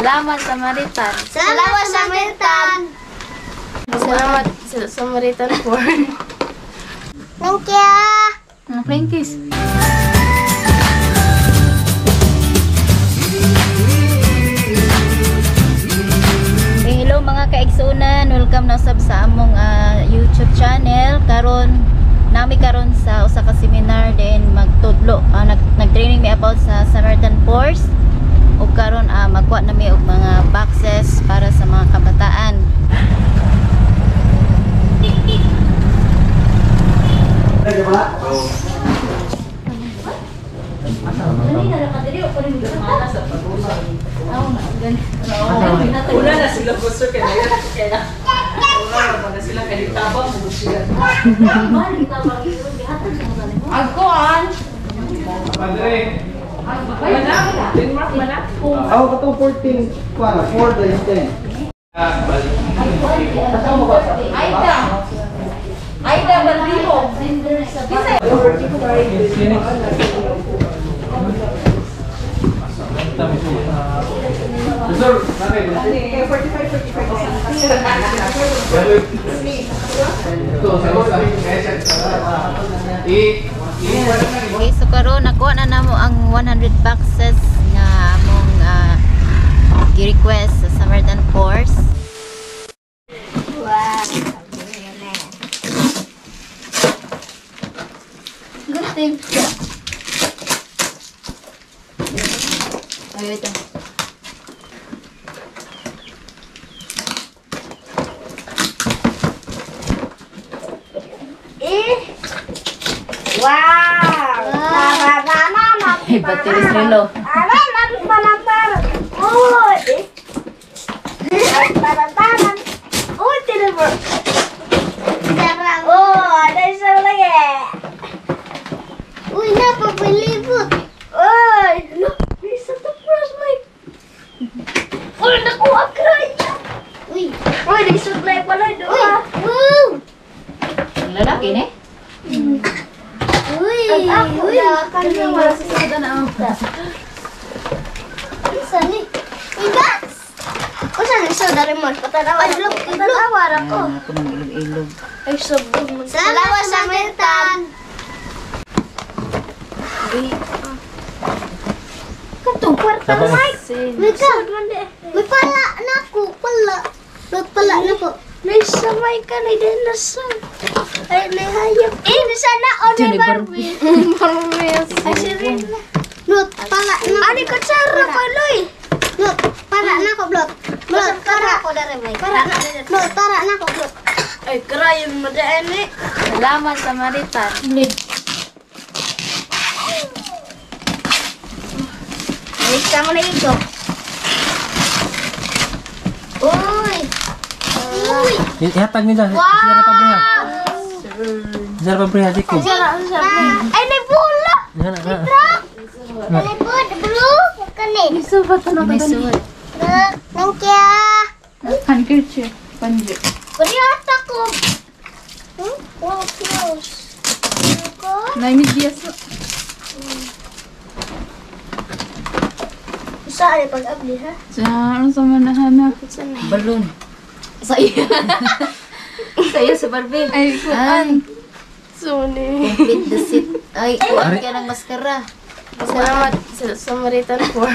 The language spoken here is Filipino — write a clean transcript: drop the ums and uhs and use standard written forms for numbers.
Salamat Samaritan. Salamat Samaritan. Salamat Samaritan for. Thank you. Frankies. Hello mga kaigsunan, welcome na sab sa among YouTube channel. Nami karon sa usa ka seminar din magtudlo, nag-training mi about sa Samaritan Force. Ug karon magkuha na mi og mga boxes para sa mga kabataan. Una na sila gusto kaya na sila kalitabang mo siya. Agkuan. Padre. Denmark mana? Ako katong 14 para 4 days 10. Aida Baldiho. Okay, so karon nakuha na namo ang 100 boxes nga among gi-request sa Samaritan Force. Wow. Good thing. Ay, ito. Wow. Batteries relo. Oh, ada isa lagi. Uy, napapalibot. Uy, look, isa to first mic. Uy, nakuha ka niya. Uy, nagsuglay pala doon. Uy, Ang lalaki ni. uy, uy, Kasi wala sa sada na ang. isa ni. Igas. O saan isa dari mo? Patanawa ako. Patanawa ako. Ako na ilog-ilog. Ay, sabog mo. Salamat Samaritan. Katong kwarta na mic. May ka. May pala na ako. Pala. May pala na ko. May samay ka na din na sa. Ay, may hayop. Nasa na o may Barbie. Ay, sirin na. Lot, pala na. Ani ko tsara pa, Loy. Lot, para na ko, Lot. Lot, para. Para na. Lot, para na ko, Lot. Ay, karayan mo daan eh. Salamat Samaritan. Ay, sama na ito. Uy! Uy! Ihatag niyo dyan. Sila na pabriha. Sila na pabriha, Diko. Ay, may bola! Yan na. May bola, blue! Kanin. Isubat na ka dali. Thank you. Handkerchief. Panji. Pariata ko. Wow, close. Naimidyas. Saan ay pag-abli, ha? Ano sa manahan na? Balloon. Sa iyo. Sa iyo sa Barbie. Ay, kuan. Suni. Complete the seat. Ay, kuan ka ng maskara. Salamat sa Samaritan for.